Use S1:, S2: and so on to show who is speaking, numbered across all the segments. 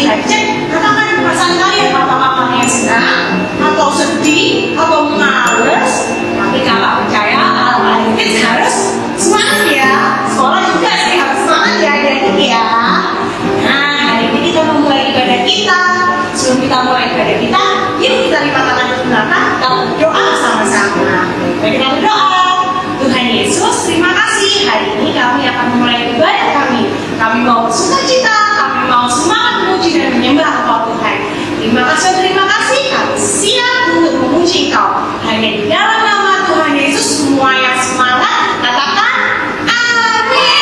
S1: hari cek, katakan perasaan kalian apa yang senang, atau sedih, atau males. Tapi kalau percaya, adik harus semangat ya. Sekolah juga sih harus semangat ya adik-adik ya. Nah, hari ini kita memulai ibadah kita. Sebelum kita mulai ibadah kita, yuk kita lipat tangan ke belakang, kita berdoa sama-sama. Mari kita berdoa. Tuhan Yesus, terima kasih. Hari ini kami akan memulai ibadah kami. Kami mau bersukacita, kami mau semangat memuji dan menyembah Engkau Tuhan. Terima kasih, kami siap untuk memuji Engkau. Hanya di dalam nama Tuhan Yesus, semua yang semangat, katakan amin.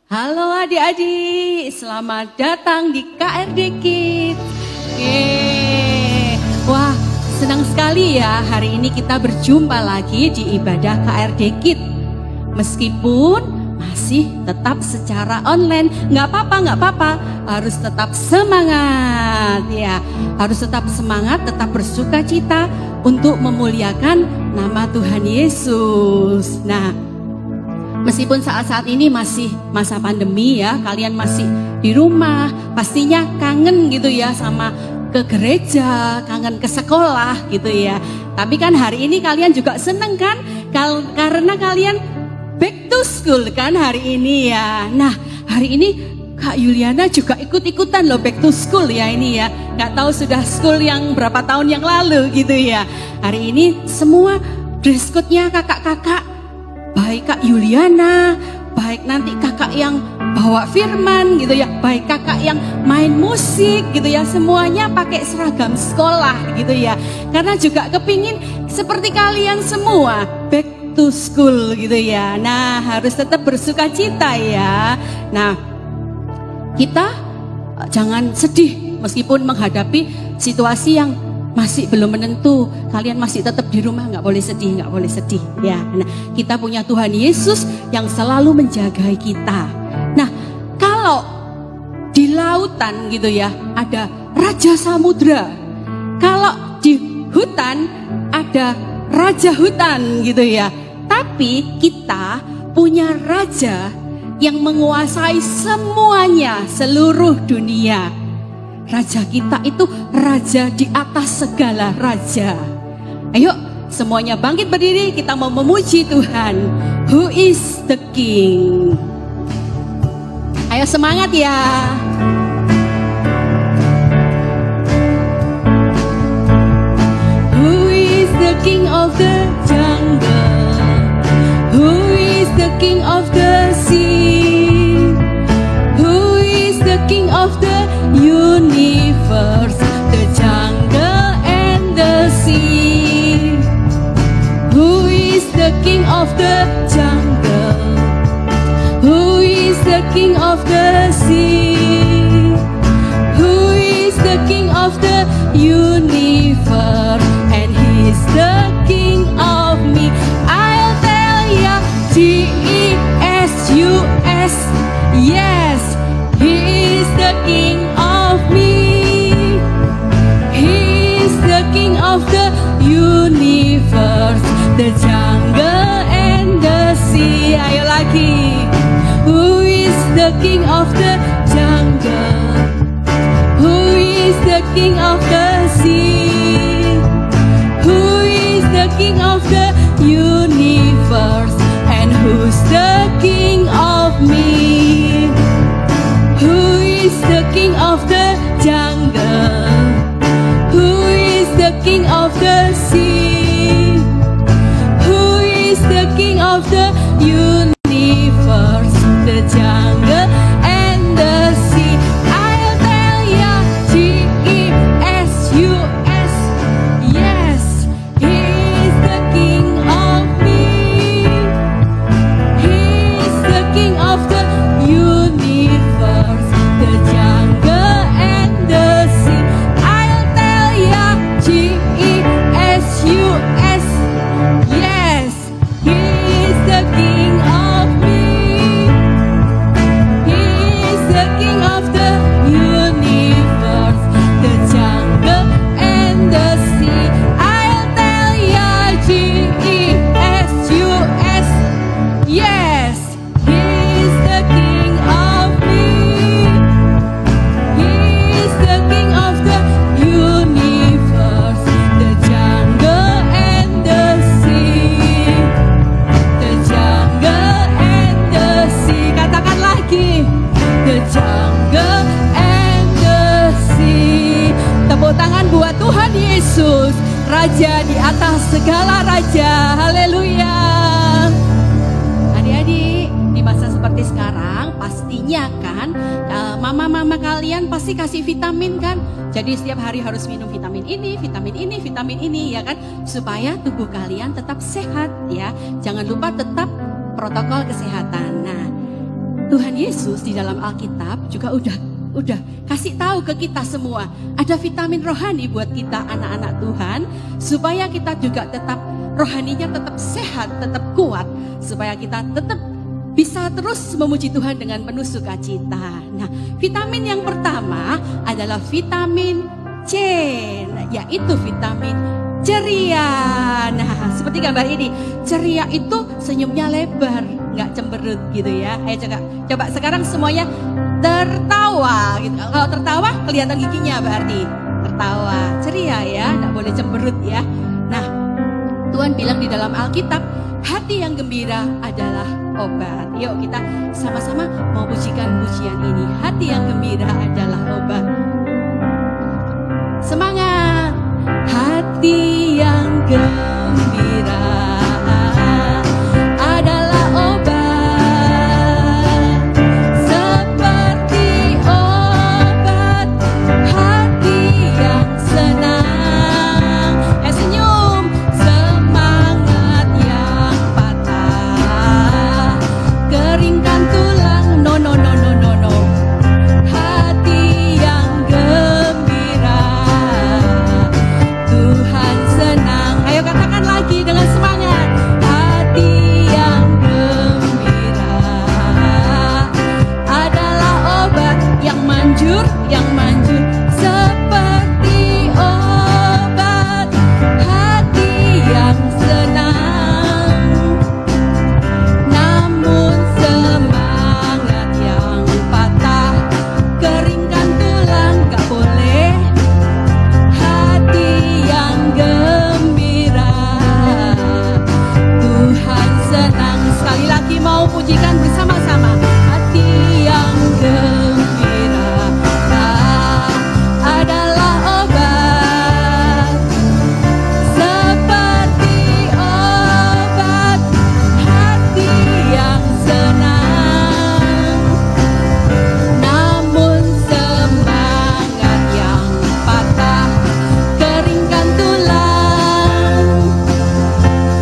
S2: Halo adik-adik, selamat datang di KRD Kids. Wah, senang sekali ya hari ini kita berjumpa lagi di ibadah KRD Kids. Meskipun masih tetap secara online, nggak apa-apa, harus tetap semangat ya, harus tetap semangat, tetap bersuka cita untuk memuliakan nama Tuhan Yesus. Nah, meskipun saat-saat ini masih masa pandemi ya, kalian masih di rumah, pastinya kangen gitu ya sama ke gereja, kangen ke sekolah gitu ya. Tapi kan hari ini kalian juga seneng kan, karena kalian back to school kan hari ini ya. Nah, hari ini Kak Yuliana juga ikut-ikutan loh back to school ya ini ya. Gak tahu sudah school yang berapa tahun yang lalu gitu ya. Hari ini semua dress code-nya kakak-kakak, baik Kak Yuliana, baik nanti kakak yang bawa firman gitu ya, baik kakak yang main musik gitu ya, semuanya pakai seragam sekolah gitu ya. Karena juga kepingin seperti kalian semua back to school gitu ya. Nah, harus tetap bersuka cita ya. Nah, kita jangan sedih meskipun menghadapi situasi yang masih belum menentu. Kalian masih tetap di rumah, nggak boleh sedih ya. Nah, kita punya Tuhan Yesus yang selalu menjaga kita. Nah, kalau di lautan gitu ya ada Raja Samudra, kalau di hutan ada Raja Hutan gitu ya. Tapi kita punya Raja yang menguasai semuanya, seluruh dunia. Raja kita itu raja di atas segala raja. Ayo semuanya bangkit berdiri, kita mau memuji Tuhan. Who is the King? Ayo semangat ya. Who is the King of the jungle? Who is the King of the sea? Who is the King of the universe, the jungle and the sea? Who is the King of the jungle? Who is the King of the sea? Who is the King of the universe? And He's the King of me. I'll tell ya, Jesus. Yes, He is the King of me. He is the King of the universe, the jungle and the sea. Ayo lagi. Who is the King of the jungle? Who is the King of the sea? Who is the King of the universe? And who's the King of me? Who is the King of the jungle? Who is the King of the sea? Who is the King of the universe, the jungle and the sea? I'll tell ya, Jesus. Yes, He is the King of me. He is the King of the universe, the jungle jungle and the sea. Tepuk tangan buat Tuhan Yesus, Raja di atas segala raja. Haleluya. Adik-adik, di masa seperti sekarang pastinya kan mama-mama kalian pasti kasih vitamin kan. Jadi setiap hari harus minum vitamin ini, vitamin ini, vitamin ini ya kan, supaya tubuh kalian tetap sehat ya. Jangan lupa tetap protokol kesehatan. Nah, Tuhan Yesus di dalam Alkitab juga udah kasih tahu ke kita semua, ada vitamin rohani buat kita anak-anak Tuhan, supaya kita juga tetap rohaninya tetap sehat, tetap kuat, supaya kita tetap bisa terus memuji Tuhan dengan penuh sukacita. Nah, vitamin yang pertama adalah vitamin C, yaitu vitamin ceria. Nah, seperti gambar ini, ceria itu senyumnya lebar, nggak cemberut gitu ya. Ayo coba sekarang semuanya tertawa gitu. Kalau tertawa kelihatan giginya berarti tertawa, ceria ya, nggak boleh cemberut ya. Nah, Tuhan bilang di dalam Alkitab, hati yang gembira adalah obat. Yuk kita sama-sama mau pujikan pujian ini. Hati yang gembira adalah obat. Semangat. Hati yang gembira adalah obat, seperti obat hati yang senang. Senyum, semangat yang patah, keringkan tulang. No. Hati yang gembira, Tuhan senang. Ayo katakan lagi dengan semangat. Hati yang gembira adalah obat yang manjur, seperti obat hati yang senang. Namun semangat yang patah, keringkan tulang, gak boleh. Hati yang gembira, Tuhan senang. Sekali lagi mau pujikan bersama-sama. Hati yang gembira adalah obat, seperti obat hati yang senang. Namun semangat yang patah, keringkan tulang.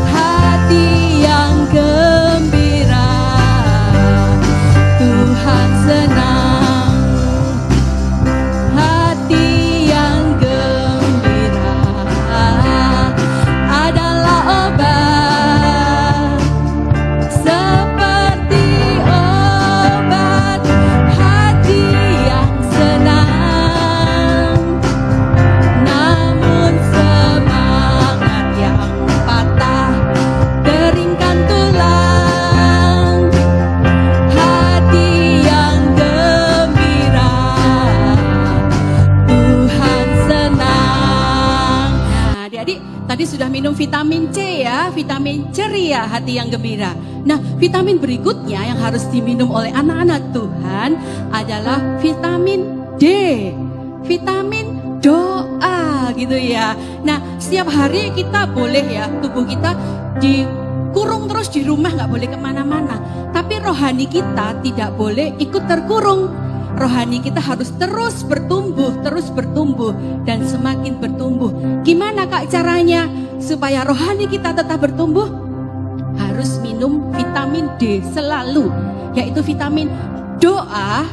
S2: Hati yang gembira, Tuhan senang. Hati yang gembira adalah obat, seperti obat hati yang senang. Namun semangat yang patah, keringkan tulang. Hati yang gembira, Tuhan senang. Nah, adik-adik tadi sudah minum vitamin C ya, vitamin ceria, hati yang gembira. Nah, vitamin berikutnya yang harus diminum oleh anak-anak Tuhan adalah vitamin D, vitamin doa gitu ya. Nah, setiap hari kita boleh ya, tubuh kita dikurung terus di rumah, nggak boleh kemana-mana. Tapi rohani kita tidak boleh ikut terkurung. Rohani kita harus terus bertumbuh dan semakin bertumbuh. Gimana Kak caranya supaya rohani kita tetap bertumbuh? Harus minum vitamin D selalu, yaitu vitamin doa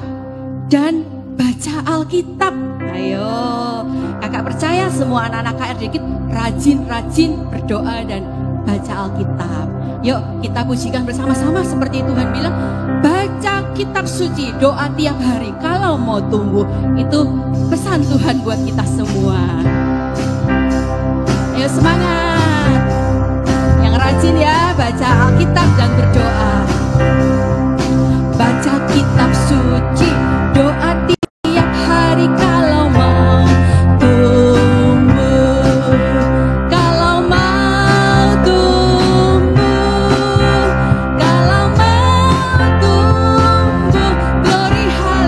S2: dan baca Alkitab. Ayo, kakak percaya semua anak-anak KR Dikit rajin-rajin berdoa dan baca Alkitab. Yuk kita pujikan bersama-sama seperti Tuhan bilang, baca kitab suci, doa tiap hari kalau mau tumbuh. Itu pesan Tuhan buat kita semua. Ayo semangat, yang rajin ya baca Alkitab dan berdoa. Baca kitab suci, doa tiap hari kalau mau tumbuh. Kalau mau tumbuh, kalau mau tumbuh, glory hallelujah.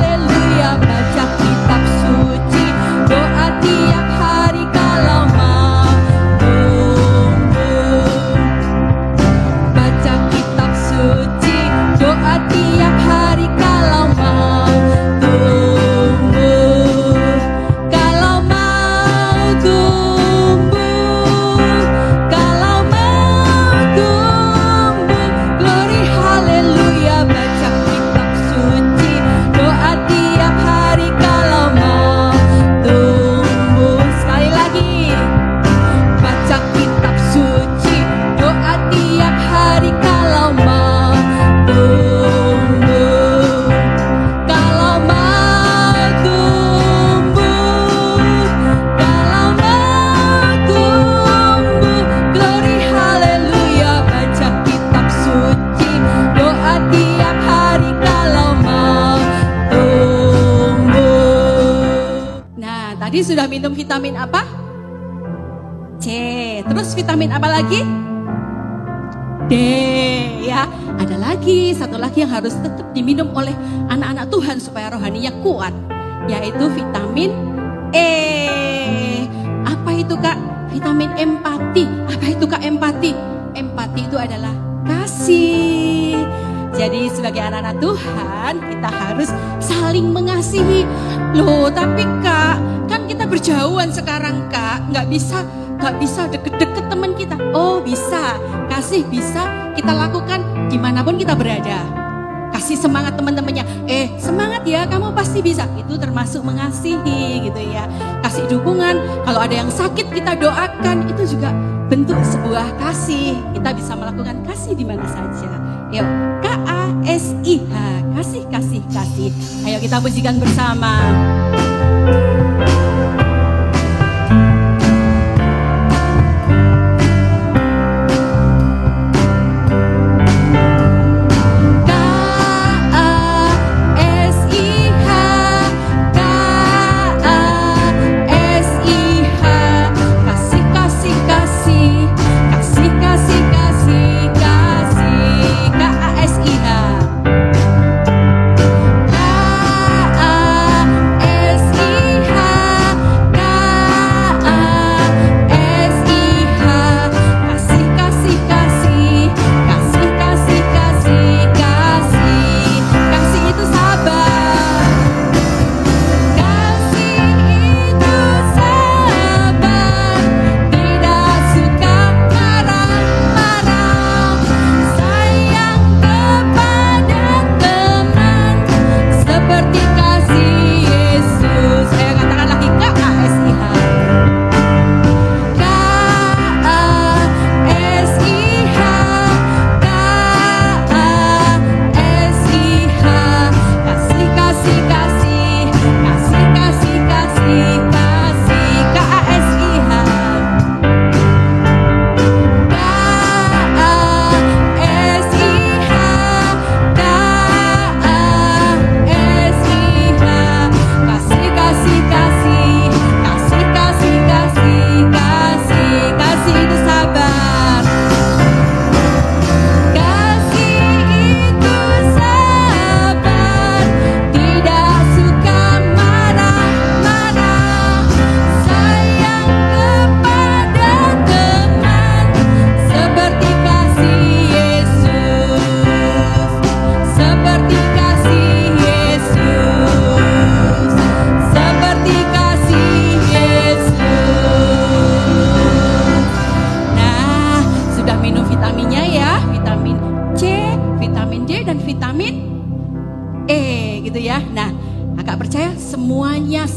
S2: Tadi sudah minum vitamin apa? C. Terus vitamin apa lagi? D. Ya, ada lagi, satu lagi yang harus tetap diminum oleh anak-anak Tuhan supaya rohaninya kuat, yaitu vitamin E. Apa itu Kak? Vitamin empati. Apa itu Kak empati? Empati itu adalah kasih. Jadi sebagai anak-anak Tuhan kita harus saling mengasihi. Loh tapi Kak, kan kita berjauhan sekarang Kak, nggak bisa deket-deket teman kita. Oh bisa, kasih bisa kita lakukan dimanapun kita berada. Kasih semangat teman-temannya. Semangat ya, kamu pasti bisa. Itu termasuk mengasihi gitu ya. Kasih dukungan. Kalau ada yang sakit kita doakan. Itu juga bentuk sebuah kasih. Kita bisa melakukan kasih di mana saja. Yuk, KASIH, kasih, kasih, kasih. Ayo kita pujikan bersama.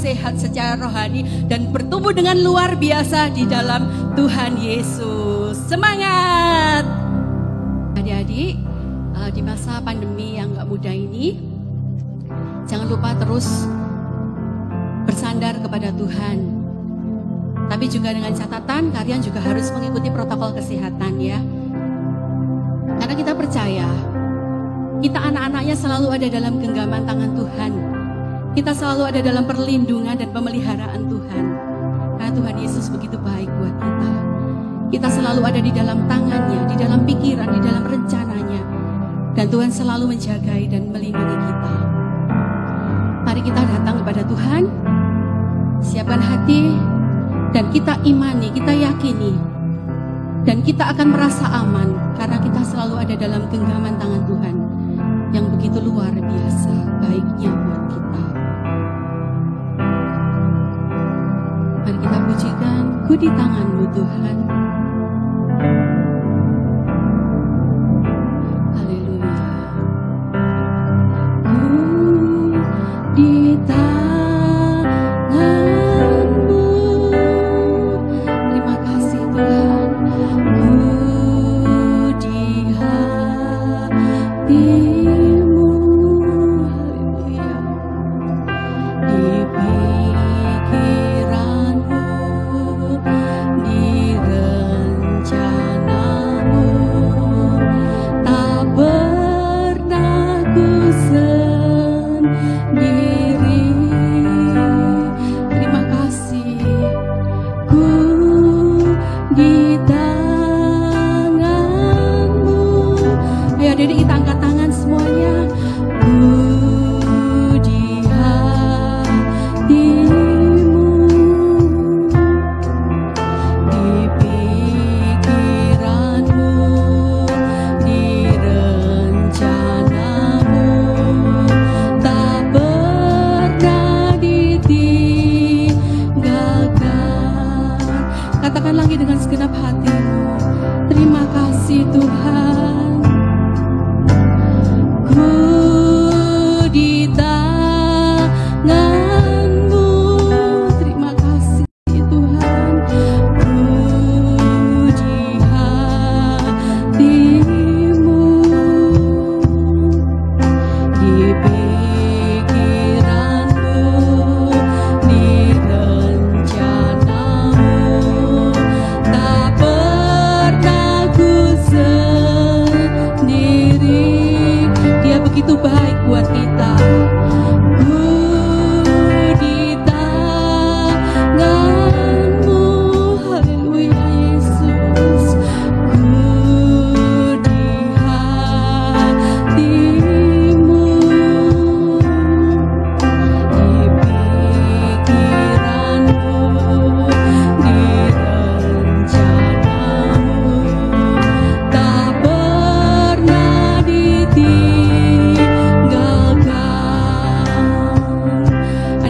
S2: Sehat secara rohani dan bertumbuh dengan luar biasa di dalam Tuhan Yesus. Semangat adik-adik, di masa pandemi yang gak mudah ini, jangan lupa terus bersandar kepada Tuhan. Tapi juga dengan catatan kalian juga harus mengikuti protokol kesehatan ya. Karena kita percaya kita anak-anaknya selalu ada dalam genggaman tangan Tuhan. Kita selalu ada dalam perlindungan dan pemeliharaan Tuhan. Karena Tuhan Yesus begitu baik buat kita. Kita selalu ada di dalam tangannya, di dalam pikiran, di dalam rencananya. Dan Tuhan selalu menjagai dan melindungi kita. Mari kita datang kepada Tuhan, siapkan hati, dan kita imani, kita yakini. Dan kita akan merasa aman, karena kita selalu ada dalam genggaman tangan Tuhan. Yang begitu luar biasa baiknya buat kita. Mari kita pujikan, ku di tangan-Mu Tuhan. Haleluya. Ku di tangan-Mu. Terima kasih Tuhan. Ku di hati-Mu. Haleluya. Di pikiran-Mu, di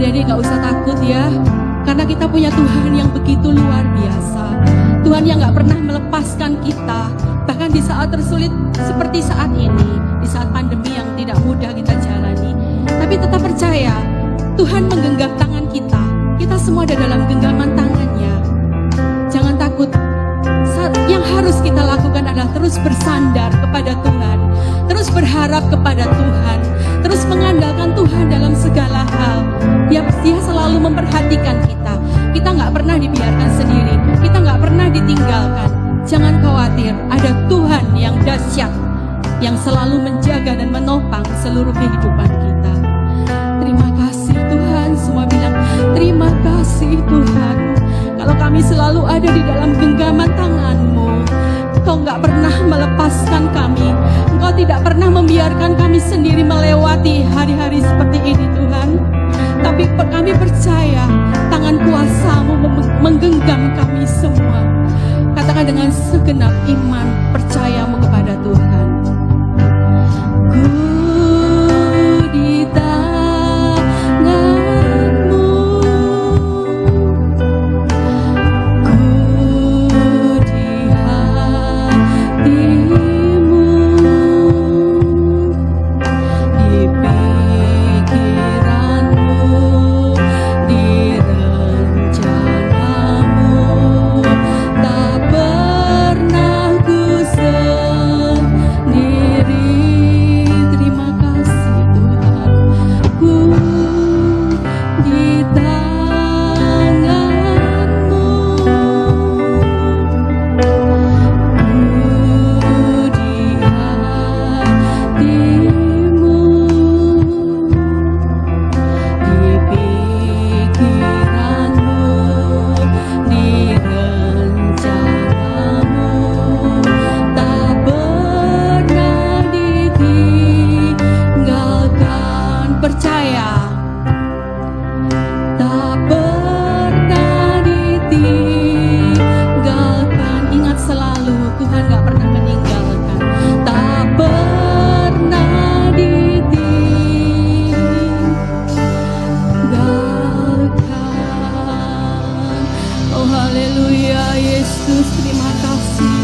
S2: Adik-adik gak usah takut ya, karena kita punya Tuhan yang begitu luar biasa. Tuhan yang gak pernah melepaskan kita, bahkan di saat tersulit seperti saat ini, di saat pandemi yang tidak mudah kita jalani. Tapi tetap percaya, Tuhan menggenggam tangan kita. Kita semua ada dalam genggaman tangannya. Jangan takut. Yang harus kita lakukan adalah terus bersandar kepada Tuhan, terus berharap kepada Tuhan, terus mengandalkan Tuhan dalam segala hal. Dia selalu memperhatikan kita. Kita gak pernah dibiarkan sendiri, kita gak pernah ditinggalkan. Jangan khawatir, ada Tuhan yang dahsyat, yang selalu menjaga dan menopang seluruh kehidupan kita. Terima kasih Tuhan, semua bilang terima kasih Tuhan. Kalau kami selalu ada di dalam genggaman tangan-Mu, Engkau gak pernah melepaskan kami. Engkau tidak pernah membiarkan kami sendiri melewati hari-hari seperti ini Tuhan. Tapi kami percaya tangan kuasa-Mu menggenggam kami semua. Katakan dengan segenap iman, percayamu kepada Tuhan. Ku di tangan-Mu, ku di hati-Mu, di pikiran-Mu, di rencana-Mu. Tak pernah ku sendiri. Terima kasih Tuhan. Ku di tangan-Mu, ku di hati-Mu, di pikiran-Mu, di rencana-Mu. Tak pernah ditinggalkan. Percaya, tak pernah ditinggalkan. Ingat selalu, Tuhan gak pernah meninggalkan. Tak pernah ditinggalkan. Oh haleluya Yesus, terima kasih.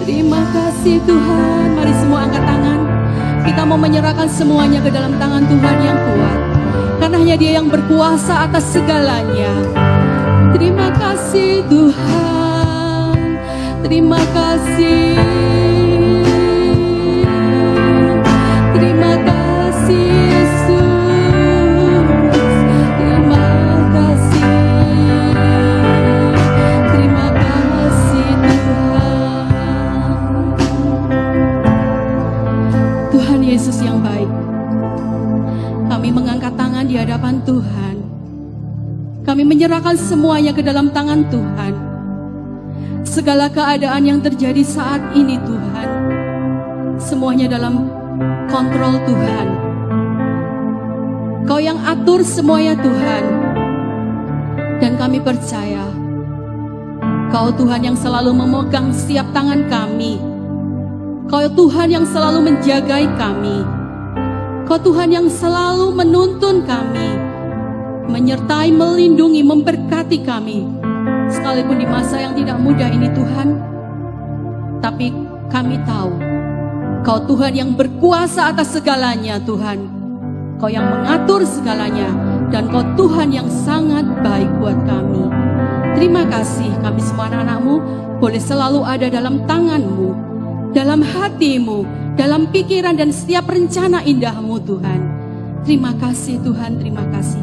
S2: Terima kasih Tuhan. Mari semua angkat tangan. Kita mau menyerahkan semuanya ke dalam tangan Tuhan yang kuat, karena hanya Dia yang berkuasa atas segalanya. Terima kasih Tuhan. Terima kasih. Terima kasih Yesus. Terima kasih. Terima kasih Tuhan. Tuhan Yesus yang baik, kami mengangkat tangan di hadapan Tuhan. Kami menyerahkan semuanya ke dalam tangan Tuhan. Segala keadaan yang terjadi saat ini Tuhan, semuanya dalam kontrol Tuhan. Kau yang atur semuanya Tuhan. Dan kami percaya Kau Tuhan yang selalu memegang setiap tangan kami. Kau Tuhan yang selalu menjagai kami. Kau Tuhan yang selalu menuntun kami, menyertai, melindungi, memberkati kami. Sekalipun di masa yang tidak mudah ini Tuhan, tapi kami tahu Kau Tuhan yang berkuasa atas segalanya Tuhan. Kau yang mengatur segalanya, dan Kau Tuhan yang sangat baik buat kami. Terima kasih, kami semua anak-anak-Mu boleh selalu ada dalam tangan-Mu, dalam hati-Mu, dalam pikiran dan setiap rencana indah-Mu Tuhan. Terima kasih Tuhan, terima kasih.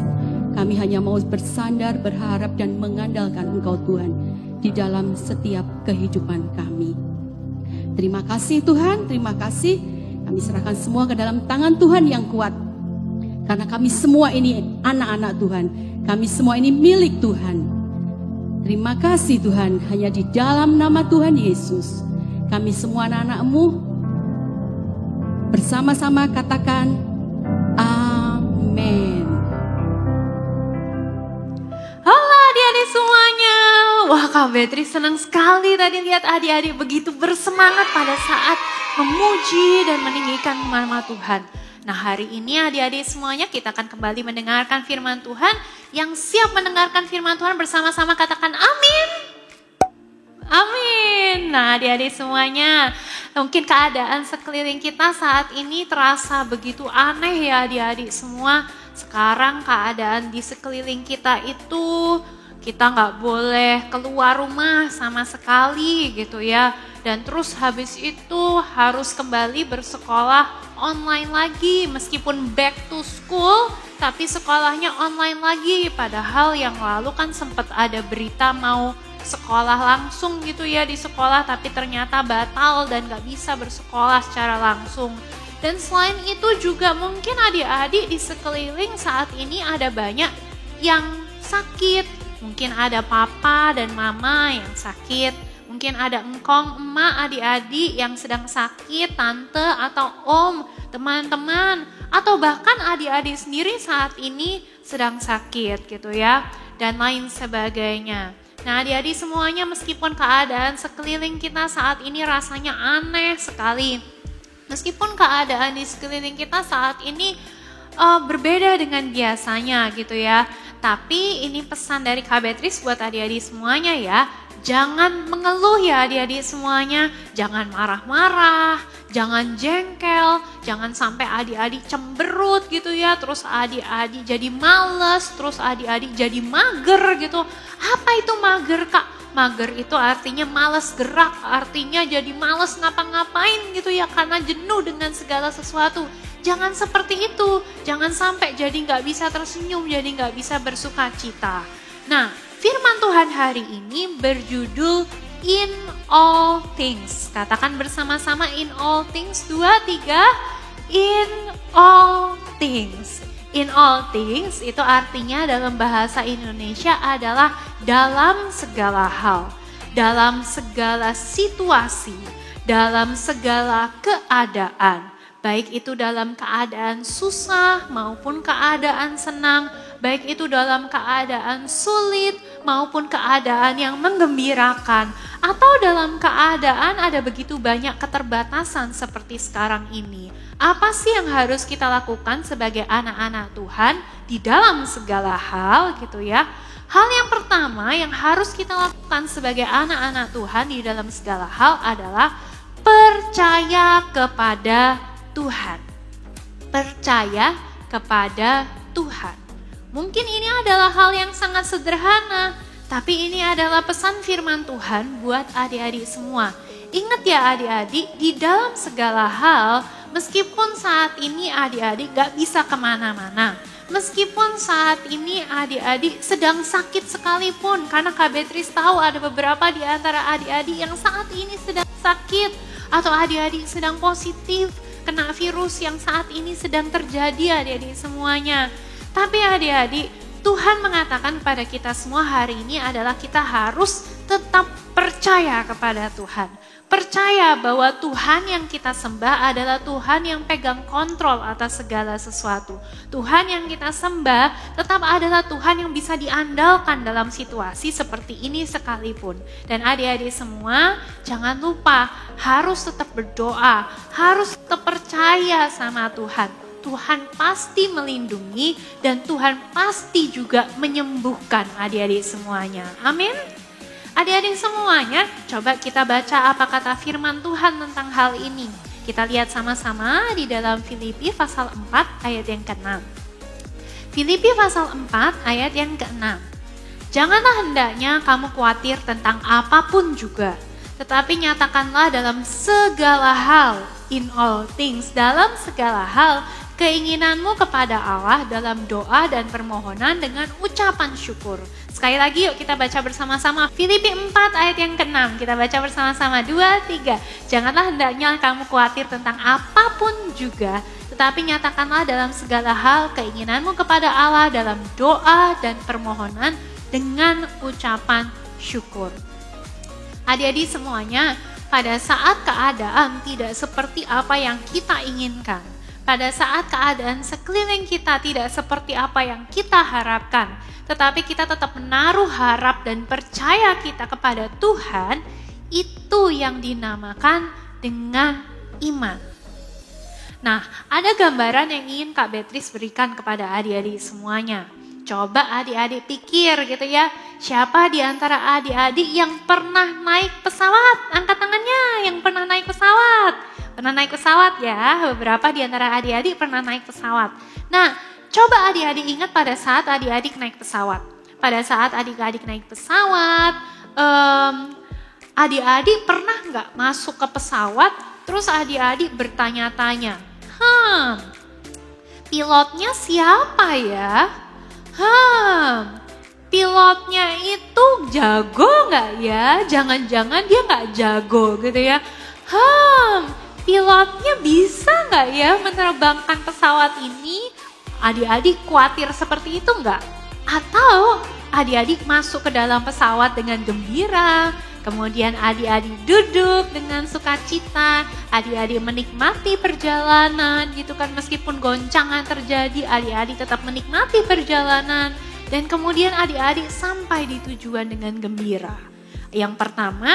S2: Kami hanya mau bersandar, berharap dan mengandalkan Engkau Tuhan di dalam setiap kehidupan kami. Terima kasih Tuhan, terima kasih. Kami serahkan semua ke dalam tangan Tuhan yang kuat. Karena kami semua ini anak-anak Tuhan. Kami semua ini milik Tuhan. Terima kasih Tuhan, hanya di dalam nama Tuhan Yesus. Kami semua anak-anak-Mu bersama-sama katakan amin.
S3: Halo adik-adik semuanya. Wah Kak Betri senang sekali tadi lihat adik-adik begitu bersemangat pada saat memuji dan meninggikan nama Tuhan. Nah, hari ini adik-adik semuanya kita akan kembali mendengarkan firman Tuhan. Yang siap mendengarkan firman Tuhan bersama-sama katakan amin. Amin. Nah, adik-adik semuanya, mungkin keadaan sekeliling kita saat ini terasa begitu aneh ya adik-adik semua. Sekarang keadaan di sekeliling kita itu kita nggak boleh keluar rumah sama sekali gitu ya. Dan terus habis itu harus kembali bersekolah online lagi. Meskipun back to school, tapi sekolahnya online lagi. Padahal yang lalu kan sempat ada berita mau sekolah langsung gitu ya di sekolah. Tapi ternyata batal dan gak bisa bersekolah secara langsung. Dan selain itu juga mungkin adik-adik di sekeliling saat ini ada banyak yang sakit. Mungkin ada papa dan mama yang sakit. Mungkin ada engkong, emak, adik-adik yang sedang sakit, tante atau om, teman-teman. Atau bahkan adik-adik sendiri saat ini sedang sakit gitu ya. Dan lain sebagainya. Nah adik-adik semuanya meskipun keadaan sekeliling kita saat ini rasanya aneh sekali. Meskipun keadaan di sekeliling kita saat ini berbeda dengan biasanya gitu ya. Tapi ini pesan dari Kak Beatrice buat adik-adik semuanya ya. Jangan mengeluh ya adik-adik semuanya. Jangan marah-marah, jangan jengkel, jangan sampai adik-adik cemberut gitu ya. Terus adik-adik jadi males, terus adik-adik jadi mager gitu. Apa itu mager Kak? Mager itu artinya malas gerak, artinya jadi malas ngapa-ngapain gitu ya karena jenuh dengan segala sesuatu. Jangan seperti itu, jangan sampai jadi gak bisa tersenyum, jadi gak bisa bersuka cita. Nah, firman Tuhan hari ini berjudul In All Things. Katakan bersama-sama in all things, 2, 3, in all things. In all things itu artinya dalam bahasa Indonesia adalah dalam segala hal, dalam segala situasi, dalam segala keadaan. Baik itu dalam keadaan susah maupun keadaan senang, baik itu dalam keadaan sulit maupun keadaan yang menggembirakan, atau dalam keadaan ada begitu banyak keterbatasan seperti sekarang ini. Apa sih yang harus kita lakukan sebagai anak-anak Tuhan di dalam segala hal gitu ya? Hal yang pertama yang harus kita lakukan sebagai anak-anak Tuhan di dalam segala hal adalah percaya kepada Tuhan. Percaya kepada Tuhan. Mungkin ini adalah hal yang sangat sederhana, tapi ini adalah pesan firman Tuhan buat adik-adik semua. Ingat ya adik-adik, di dalam segala hal, meskipun saat ini adik-adik gak bisa kemana-mana, meskipun saat ini adik-adik sedang sakit sekalipun, karena Kak Beatrice tahu ada beberapa di antara adik-adik yang saat ini sedang sakit, atau adik-adik sedang positif, kena virus yang saat ini sedang terjadi adik-adik semuanya. Tapi adik-adik, Tuhan mengatakan pada kita semua hari ini adalah kita harus tetap percaya kepada Tuhan. Percaya bahwa Tuhan yang kita sembah adalah Tuhan yang pegang kontrol atas segala sesuatu. Tuhan yang kita sembah tetap adalah Tuhan yang bisa diandalkan dalam situasi seperti ini sekalipun. Dan adik-adik semua jangan lupa harus tetap berdoa, harus tetap percaya sama Tuhan. Tuhan pasti melindungi dan Tuhan pasti juga menyembuhkan adik-adik semuanya. Amin. Adik-adik semuanya, coba kita baca apa kata firman Tuhan tentang hal ini. Kita lihat sama-sama di dalam Filipi pasal 4 ayat yang ke-6. Filipi pasal 4 ayat yang ke-6. Janganlah hendaknya kamu khawatir tentang apapun juga, tetapi nyatakanlah dalam segala hal, in all things, dalam segala hal, keinginanmu kepada Allah dalam doa dan permohonan dengan ucapan syukur. Sekali lagi yuk kita baca bersama-sama Filipi 4 ayat yang ke-6. Kita baca bersama-sama 2, 3. Janganlah hendaknya kamu khawatir tentang apapun juga, tetapi nyatakanlah dalam segala hal keinginanmu kepada Allah dalam doa dan permohonan dengan ucapan syukur. Adik-adik semuanya, pada saat keadaan tidak seperti apa yang kita inginkan, pada saat keadaan sekeliling kita tidak seperti apa yang kita harapkan, tetapi kita tetap menaruh harap dan percaya kita kepada Tuhan, itu yang dinamakan dengan iman. Nah, ada gambaran yang ingin Kak Beatrice berikan kepada adik-adik semuanya. Coba adik-adik pikir gitu ya, siapa di antara adik-adik yang pernah naik pesawat? Angkat tangannya yang pernah naik pesawat. Pernah naik pesawat ya, beberapa di antara adik-adik pernah naik pesawat. Nah, coba adik-adik ingat pada saat adik-adik naik pesawat. Pada saat adik-adik naik pesawat, adik-adik pernah nggak masuk ke pesawat, terus adik-adik bertanya-tanya, pilotnya siapa ya? Pilotnya itu jago nggak ya? Jangan-jangan dia nggak jago gitu ya. Pilotnya bisa nggak ya menerbangkan pesawat ini? Adik-adik khawatir seperti itu nggak? Atau adik-adik masuk ke dalam pesawat dengan gembira, kemudian adik-adik duduk dengan sukacita, adik-adik menikmati perjalanan gitu kan, meskipun goncangan terjadi, adik-adik tetap menikmati perjalanan, dan kemudian adik-adik sampai di tujuan dengan gembira. Yang pertama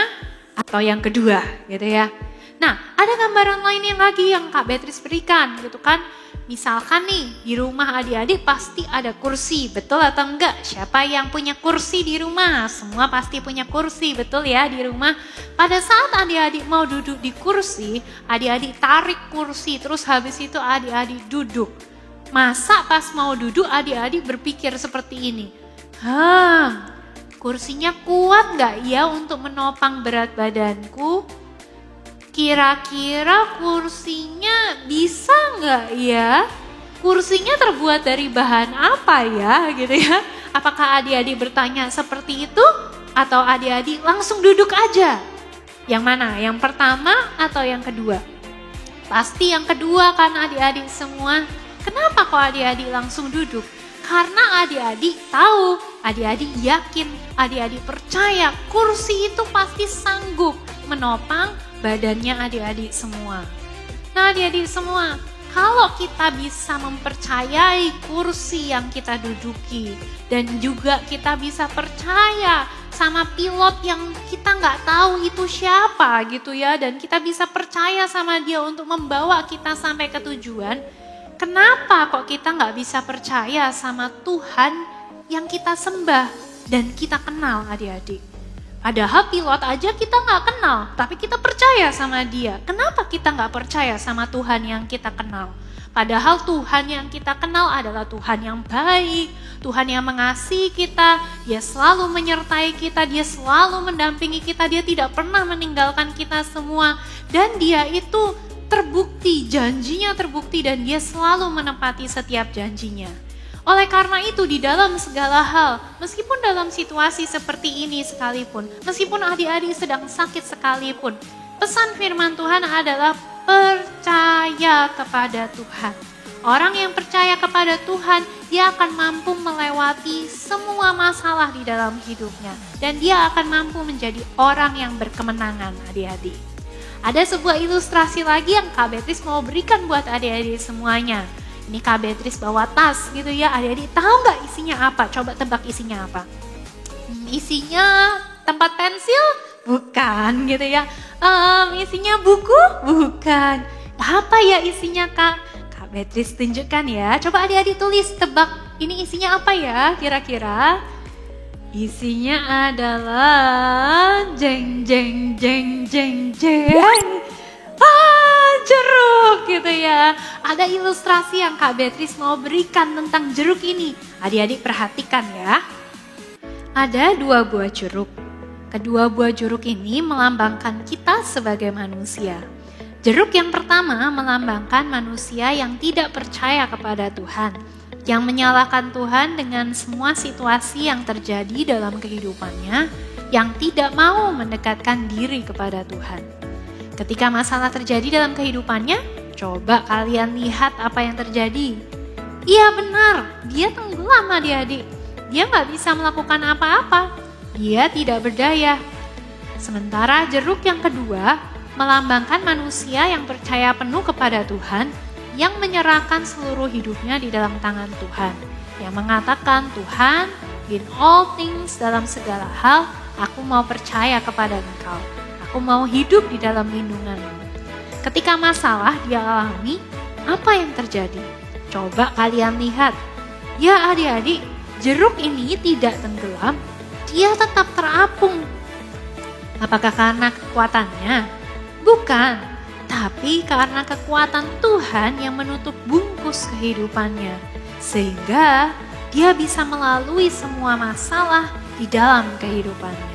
S3: atau yang kedua gitu ya. Nah, ada gambaran lain yang lagi yang Kak Beatrice berikan gitu kan. Misalkan nih, di rumah adik-adik pasti ada kursi, betul atau enggak? Siapa yang punya kursi di rumah? Semua pasti punya kursi, betul ya di rumah. Pada saat adik-adik mau duduk di kursi, adik-adik tarik kursi, terus habis itu adik-adik duduk. Masa pas mau duduk adik-adik berpikir seperti ini, kursinya kuat enggak ya untuk menopang berat badanku? Kira-kira kursinya bisa nggak ya? Kursinya terbuat dari bahan apa ya gitu ya? Apakah adik-adik bertanya seperti itu? Atau adik-adik langsung duduk aja? Yang mana? Yang pertama atau yang kedua? Pasti yang kedua kan adik-adik semua. Kenapa kok adik-adik langsung duduk? Karena adik-adik tahu, adik-adik yakin, adik-adik percaya kursi itu pasti sanggup menopang badannya adik-adik semua. Nah adik-adik semua, kalau kita bisa mempercayai kursi yang kita duduki, dan juga kita bisa percaya sama pilot yang kita nggak tahu itu siapa gitu ya, dan kita bisa percaya sama dia untuk membawa kita sampai ke tujuan, kenapa kok kita nggak bisa percaya sama Tuhan yang kita sembah dan kita kenal adik-adik? Padahal pilot aja kita nggak kenal, tapi kita percaya sama dia. Kenapa kita nggak percaya sama Tuhan yang kita kenal? Padahal Tuhan yang kita kenal adalah Tuhan yang baik, Tuhan yang mengasihi kita, Dia selalu menyertai kita, Dia selalu mendampingi kita, Dia tidak pernah meninggalkan kita semua. Dan Dia itu terbukti, janjinya terbukti, dan Dia selalu menepati setiap janjinya. Oleh karena itu di dalam segala hal, meskipun dalam situasi seperti ini sekalipun, meskipun adik-adik sedang sakit sekalipun, pesan firman Tuhan adalah percaya kepada Tuhan. Orang yang percaya kepada Tuhan, dia akan mampu melewati semua masalah di dalam hidupnya. Dan dia akan mampu menjadi orang yang berkemenangan adik-adik. Ada sebuah ilustrasi lagi yang Kak Beatrice mau berikan buat adik-adik semuanya. Ini Kak Beatrice bawa tas gitu ya, adik-adik tahu nggak isinya apa? Coba tebak isinya apa? Isinya tempat pensil? Bukan gitu ya. Isinya buku? Bukan. Apa ya isinya Kak? Kak Beatrice tunjukkan ya. Coba adik-adik tulis, tebak ini isinya apa ya kira-kira? Isinya adalah jeng jeng jeng jeng jeng. Jeruk gitu ya. Ada ilustrasi yang Kak Beatrice mau berikan tentang jeruk ini. Adik-adik perhatikan ya. Ada 2 buah jeruk. Kedua buah jeruk ini melambangkan kita sebagai manusia. Jeruk yang pertama melambangkan manusia yang tidak percaya kepada Tuhan, yang menyalahkan Tuhan dengan semua situasi yang terjadi dalam kehidupannya, yang tidak mau mendekatkan diri kepada Tuhan. Ketika masalah terjadi dalam kehidupannya, coba kalian lihat apa yang terjadi. Iya benar, dia tenggelam adik-adik. Dia nggak bisa melakukan apa-apa. Dia tidak berdaya. Sementara jeruk yang kedua melambangkan manusia yang percaya penuh kepada Tuhan, yang menyerahkan seluruh hidupnya di dalam tangan Tuhan. Yang mengatakan, Tuhan, in all things, dalam segala hal, aku mau percaya kepada Engkau. Aku mau hidup di dalam lindungan-Mu. Ketika masalah dia alami, apa yang terjadi? Coba kalian lihat. Ya adik-adik, jeruk ini tidak tenggelam, dia tetap terapung. Apakah karena kekuatannya? Bukan, tapi karena kekuatan Tuhan yang menutup bungkus kehidupannya. Sehingga dia bisa melalui semua masalah di dalam kehidupannya.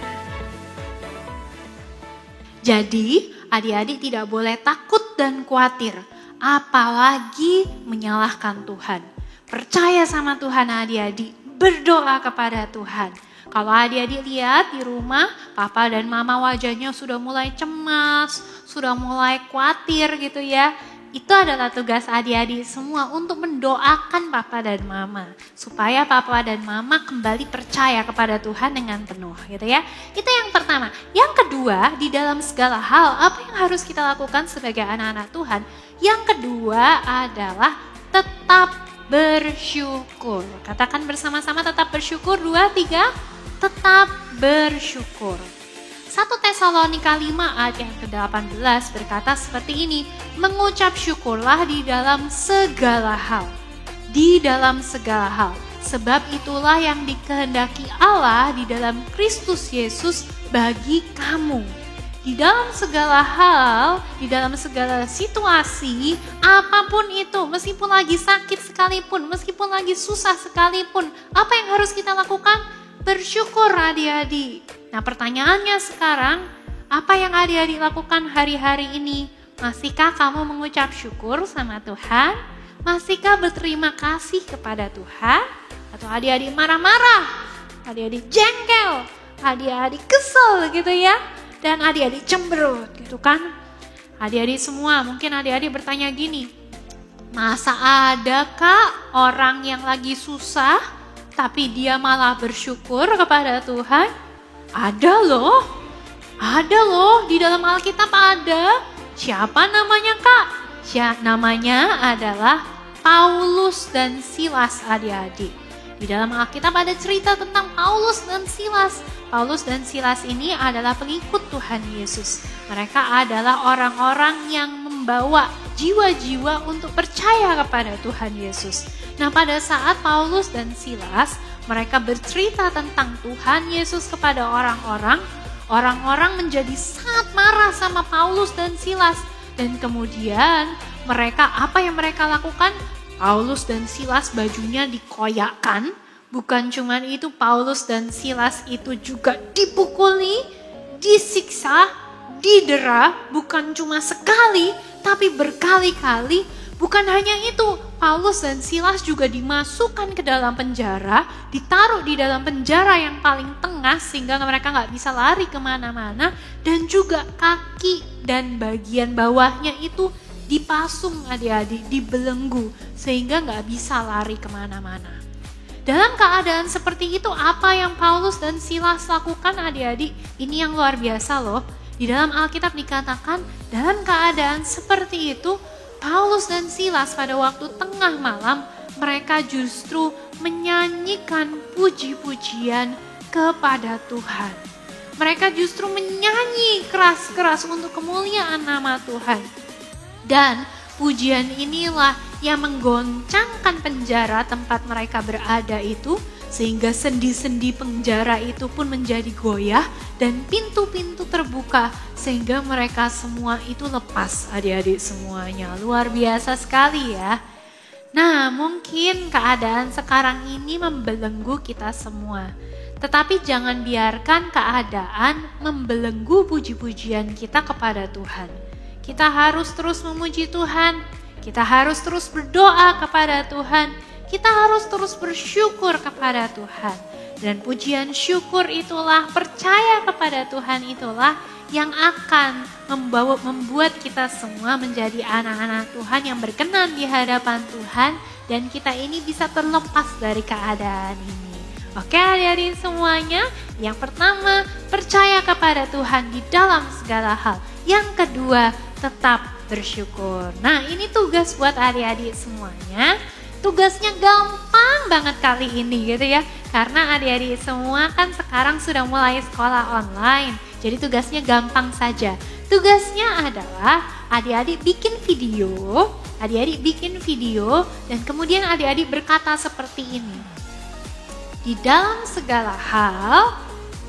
S3: Jadi, adik-adik tidak boleh takut dan khawatir, apalagi menyalahkan Tuhan. Percaya sama Tuhan adik-adik, berdoa kepada Tuhan. Kalau adik-adik lihat di rumah, papa dan mama wajahnya sudah mulai cemas, sudah mulai khawatir gitu ya. Itu adalah tugas adik-adik semua untuk mendoakan papa dan mama. Supaya papa dan mama kembali percaya kepada Tuhan dengan penuh gitu ya. Itu yang pertama. Yang kedua, di dalam segala hal, apa yang harus kita lakukan sebagai anak-anak Tuhan? Yang kedua adalah tetap bersyukur. Katakan bersama-sama tetap bersyukur. 2, 3, tetap bersyukur. 1 Tesalonika 5 ayat yang ke-18 berkata seperti ini, mengucap syukurlah di dalam segala hal. Di dalam segala hal. Sebab itulah yang dikehendaki Allah di dalam Kristus Yesus bagi kamu. Di dalam segala hal, di dalam segala situasi, apapun itu, meskipun lagi sakit sekalipun, meskipun lagi susah sekalipun, apa yang harus kita lakukan? Bersyukur adik-adik. Nah pertanyaannya sekarang, apa yang adik-adik lakukan hari-hari ini? Masihkah kamu mengucap syukur sama Tuhan? Masihkah berterima kasih kepada Tuhan? Atau adik-adik marah-marah? Adik-adik jengkel? Adik-adik kesel gitu ya? Dan adik-adik cemberut gitu kan? Adik-adik semua, mungkin adik-adik bertanya gini, masa adakah orang yang lagi susah tapi dia malah bersyukur kepada Tuhan? Ada loh di dalam Alkitab ada. Siapa namanya Kak? Namanya adalah Paulus dan Silas adik-adik. Di dalam Alkitab ada cerita tentang Paulus dan Silas. Paulus dan Silas ini adalah pengikut Tuhan Yesus. Mereka adalah orang-orang yang membawa jiwa-jiwa untuk percaya kepada Tuhan Yesus. Nah pada saat Paulus dan Silas mereka bercerita tentang Tuhan Yesus kepada orang-orang, orang-orang menjadi sangat marah sama Paulus dan Silas. Dan kemudian apa yang mereka lakukan? Paulus dan Silas bajunya dikoyakkan. Bukan cuma itu, Paulus dan Silas itu juga dipukuli, disiksa, didera, bukan cuma sekali, tapi berkali-kali. Bukan hanya itu, Paulus dan Silas juga dimasukkan ke dalam penjara, ditaruh di dalam penjara yang paling tengah sehingga mereka nggak bisa lari kemana-mana, dan juga kaki dan bagian bawahnya itu dipasung adik-adik, dibelenggu sehingga nggak bisa lari kemana-mana. Dalam keadaan seperti itu, apa yang Paulus dan Silas lakukan adik-adik? Ini yang luar biasa loh. Di dalam Alkitab dikatakan dalam keadaan seperti itu, Paulus dan Silas pada waktu tengah malam, mereka justru menyanyikan puji-pujian kepada Tuhan. Mereka justru menyanyi keras-keras untuk kemuliaan nama Tuhan. Dan pujian inilah yang menggoncangkan penjara tempat mereka berada itu, sehingga sendi-sendi penjara itu pun menjadi goyah dan pintu-pintu terbuka sehingga mereka semua itu lepas adik-adik semuanya. Luar biasa sekali ya. Nah mungkin keadaan sekarang ini membelenggu kita semua. Tetapi jangan biarkan keadaan membelenggu puji-pujian kita kepada Tuhan. Kita harus terus memuji Tuhan. Kita harus terus berdoa kepada Tuhan. Kita harus terus bersyukur kepada Tuhan. Dan pujian syukur itulah, percaya kepada Tuhan itulah yang akan membuat kita semua menjadi anak-anak Tuhan yang berkenan di hadapan Tuhan. Dan kita ini bisa terlepas dari keadaan ini. Oke adik-adik semuanya, yang pertama percaya kepada Tuhan di dalam segala hal. Yang kedua tetap bersyukur. Nah ini tugas buat adik-adik semuanya. Tugasnya gampang banget kali ini gitu ya. Karena adik-adik semua kan sekarang sudah mulai sekolah online. Jadi tugasnya gampang saja. Tugasnya adalah adik-adik bikin video Adik-adik bikin video dan kemudian adik-adik berkata seperti ini. Di dalam segala hal,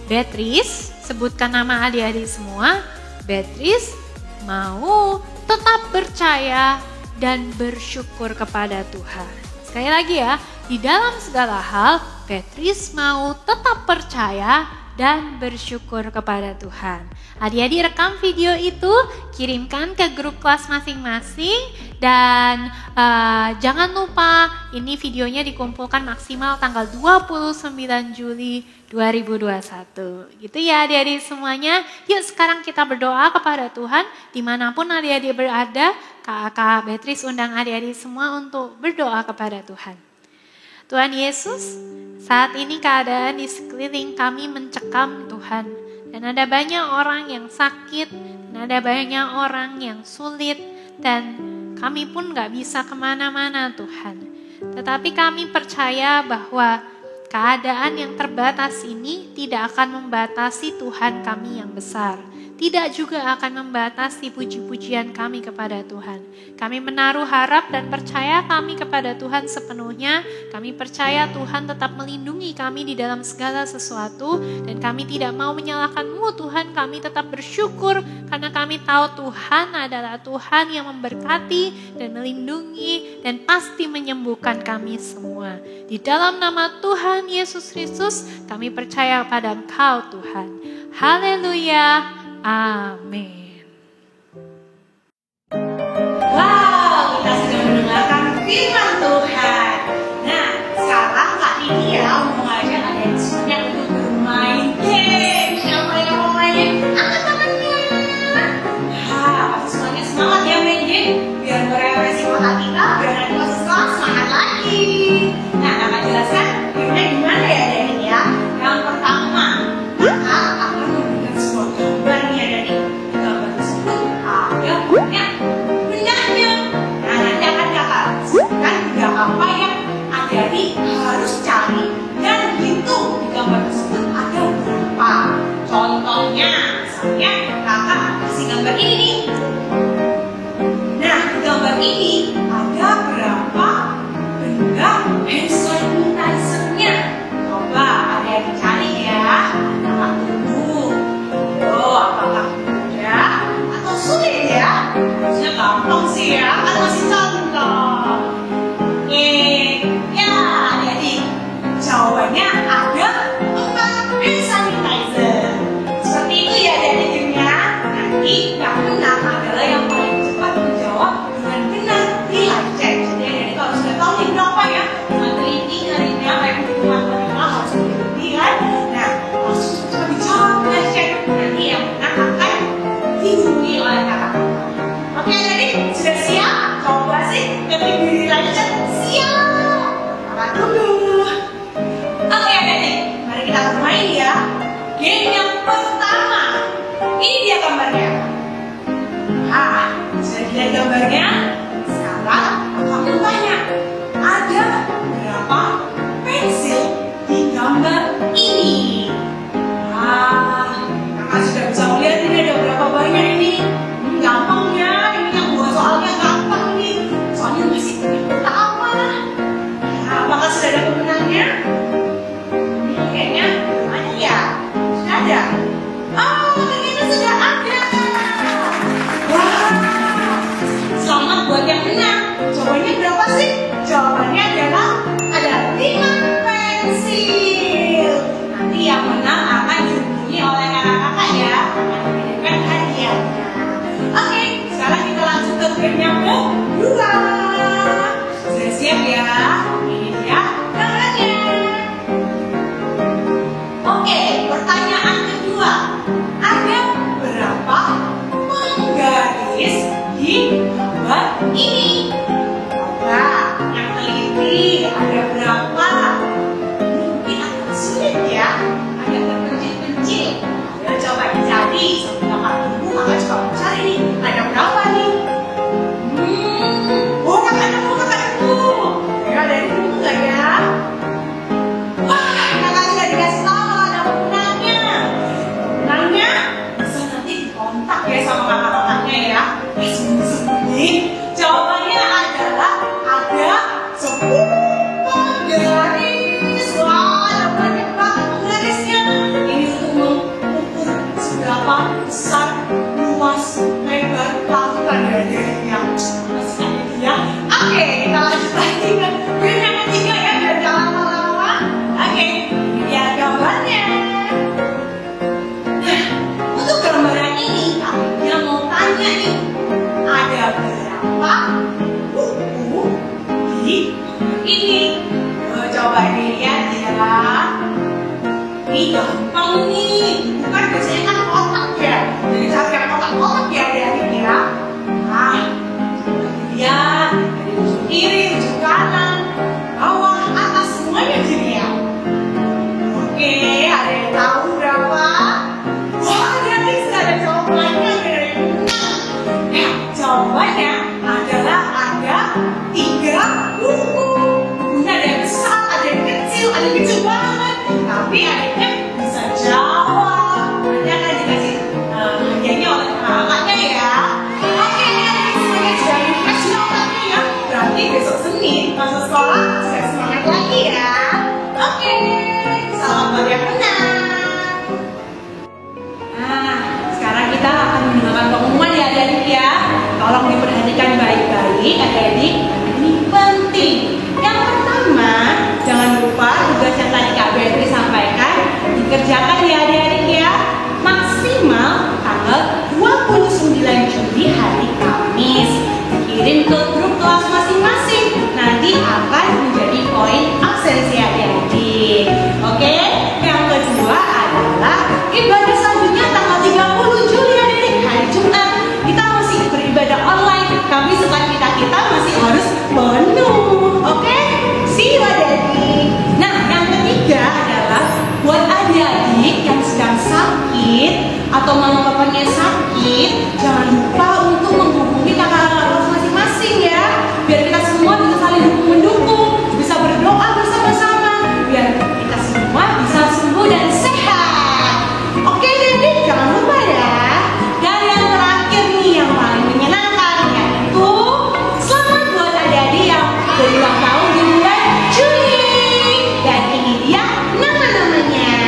S3: Beatrice, sebutkan nama adik-adik semua, Beatrice mau tetap percaya dan bersyukur kepada Tuhan. Sekali lagi ya, di dalam segala hal, Beatrice mau tetap percaya dan bersyukur kepada Tuhan. Adik-adik rekam video itu, kirimkan ke grup kelas masing-masing dan jangan lupa ini videonya dikumpulkan maksimal tanggal 29 Juli 2021. Gitu ya adik-adik semuanya. Yuk sekarang kita berdoa kepada Tuhan dimanapun adik-adik berada. Kak Beatrice undang adik-adik semua untuk berdoa kepada Tuhan. Tuhan Yesus, saat ini keadaan di sekeliling kami mencekam Tuhan. Dan ada banyak orang yang sakit, dan ada banyak orang yang sulit, dan kami pun gak bisa kemana-mana Tuhan. Tetapi kami percaya bahwa keadaan yang terbatas ini tidak akan membatasi Tuhan kami yang besar. Tidak juga akan membatasi puji-pujian kami kepada Tuhan. Kami menaruh harap dan percaya kami kepada Tuhan sepenuhnya. Kami percaya Tuhan tetap melindungi kami di dalam segala sesuatu. Dan kami tidak mau menyalahkan-Mu Tuhan. Kami tetap bersyukur karena kami tahu Tuhan adalah Tuhan yang memberkati dan melindungi dan pasti menyembuhkan kami semua. Di dalam nama Tuhan Yesus Kristus kami percaya pada Engkau Tuhan. Haleluya. Amin.
S1: Wow, kita sudah mendengarkan firman Tuhan. Nah, sekarang Kak Lydia mau ngajak adik semuanya untuk bermain game. Siapa yang mau main game? Angkat tangannya. Pasti semuanya semangat ya main game. Biar merefresh otak kita, biar nanti pas sekolah semangat lagi. Nah, Kakak jelaskan gamenya gimana ya adik ya? Yang pertama, Kakak akan memberikan sebuah gambar nih adik. Gambar tersebut ada bendanya. Nah, nanti akan Kakak sebutkan tiga apa yang adik-adik harus cari dan hitung di gambar tersebut ada berapa. Contohnya, misalnya Kakak kasih gambar ini nih. Nah, di gambar ini ada berapa benda hand sanitizer-nya. Coba adik-adik cari ya. Kakak tunggu. Oh, apakah mudah atau sulit ya? Harusnya gampang sih ya, kan masih contoh. Ya adik-adik, jawabannya ada 4 hand sanitizer. Seperti itu ya adik-adiknya. Nanti yang menang adalah yang paling cepat menjawab dengan benar di live chat. Jadi adik-adik kalau sudah tahu nih berapa ya, dengan teliti nyarinya kayak perhitungan mereka harus teliti kan. Nah, langsung cepat dijawab di live chat. Nanti yang menang akan dihubungi oleh kakak. Oke adik-adik, sudah siap? Coba sih ketik di live chat. Siap? Kakak dulu. Oke adik-adik, mari kita bermain ya. Game yang pertama. Ini dia gambarnya. Sudah dilihat gambarnya? Sekarang kakak mau tanya, ada berapa pensil di gambar ini? Kakak sudah bisa melihat ini ada berapa banyak ini. Gampang ya, ini yang buat soalnya gampang nih. Soalnya masih punya pertama. Apakah sudah ada pemenangnya? Ini kayaknya ada ya? Sudah ada? Oh, ternyata sudah ada. Wah, selamat Ini gampang nih, bukan biasanya kan kotak ya. Jadi cari yang kotak-kotak ya adik-adik ya. Nah, lihat dari ujung kiri, ujung kanan, bawah, atas semuanya jadi ya. Oke, ada yang tahu berapa? Wah, adik-adik sudah ada jawabannya dari Bunda. Jawabannya adalah ada 3 buku. Bunda ada yang besar, ada yang kecil banget. Tapi adiknya bisa jawab. Nanti akan dikasih hadiahnya oleh kakaknya ya. Oke, adik semuanya sudah refresh otaknya ya. Berarti besok Senin masuk sekolah sudah semangat lagi ya. Oke, salam buat yang menang. Nah, sekarang kita akan mendengarkan pengumuman ya adik-adik ya. Tolong diperhatikan baik-baik adik-adik. Ini penting. Yang pertama, jangan lupa tugas yang tadi Kak Betri sampaikan dikerjakan ya adik-adik ya. Maksimal tanggal 29 Juli hari Kamis. Kirim ke grup kelas masing-masing. Nanti akan menjadi poin absensi adik-adik. Oke? Yang kedua adalah ibadah selanjutnya tanggal 30 Juli adik-adik, hari Jumat. Kita masih beribadah online. Tapi sukacita kita masih harus penuh. Oke? See you adik-adik. Nah, yang ketiga adalah buat adik-adik yang sedang sakit atau mama papanya sakit, jangan lupa untuk menghubungi kakak-kakak kelas masing-masing ya. Biar kita semua bisa saling mendukung, bisa berdoa bersama-sama, biar kita semua bisa sembuh dan sehat. Oke adik-adik, jangan lupa ya. Dan yang terakhir nih yang paling menyenangkan, yaitu selamat buat adik-adik yang berulang tahun di bulan Juli. Dan ini dia nama-namanya.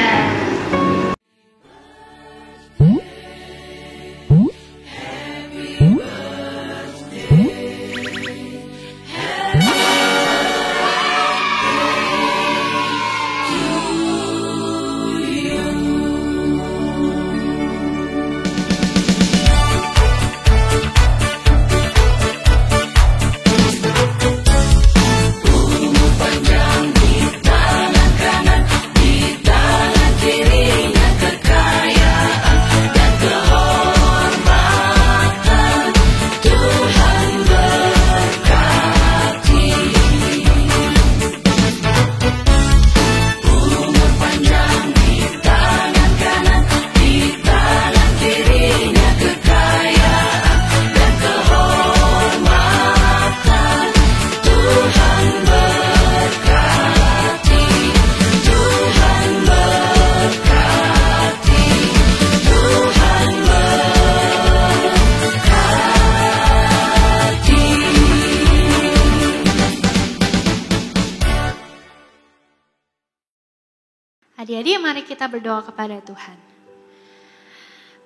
S3: Adik-adik, mari kita berdoa kepada Tuhan.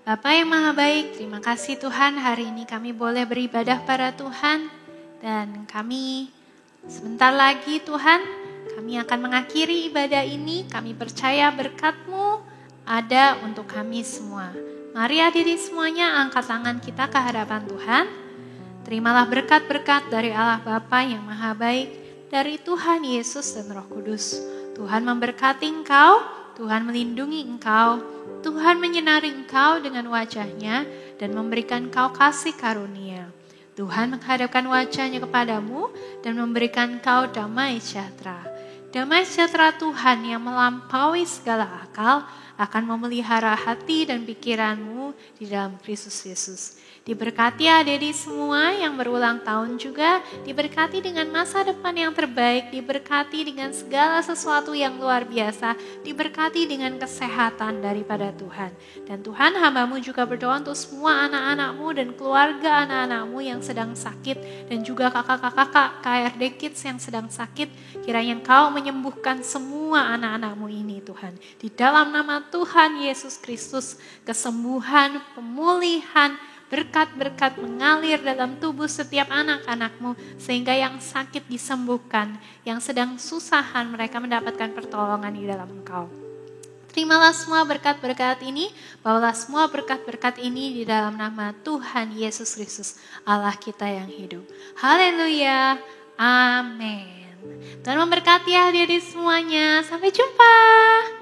S3: Bapa yang Maha Baik, terima kasih Tuhan, hari ini kami boleh beribadah pada Tuhan. Dan kami sebentar lagi Tuhan, kami akan mengakhiri ibadah ini. Kami percaya berkat-Mu ada untuk kami semua. Mari hadirin semuanya, angkat tangan kita ke hadapan Tuhan. Terimalah berkat-berkat dari Allah Bapa yang Maha Baik, dari Tuhan Yesus dan Roh Kudus. Tuhan memberkati engkau, Tuhan melindungi engkau, Tuhan menyinari engkau dengan wajah-Nya dan memberikan engkau kasih karunia. Tuhan menghadapkan wajah-Nya kepadamu dan memberikan engkau damai sejahtera. Damai sejahtera Tuhan yang melampaui segala akal akan memelihara hati dan pikiranmu di dalam Kristus Yesus. Diberkati adik-adik semua yang berulang tahun juga, diberkati dengan masa depan yang terbaik, diberkati dengan segala sesuatu yang luar biasa, diberkati dengan kesehatan daripada Tuhan. Dan Tuhan, hamba-Mu juga berdoa untuk semua anak-anak-Mu dan keluarga anak-anak-Mu yang sedang sakit, dan juga kakak-kakak KRD Kids yang sedang sakit. Kiranya Engkau menyembuhkan semua anak-anak-Mu ini Tuhan. Di dalam nama Tuhan Yesus Kristus, kesembuhan, pemulihan, berkat-berkat mengalir dalam tubuh setiap anak-anak-Mu, sehingga yang sakit disembuhkan, yang sedang susahan mereka mendapatkan pertolongan di dalam Engkau. Terimalah semua berkat-berkat ini, bawalah semua berkat-berkat ini di dalam nama Tuhan Yesus Kristus, Allah kita yang hidup. Haleluya, amin. Tuhan memberkati ya adik-adik semuanya. Sampai jumpa.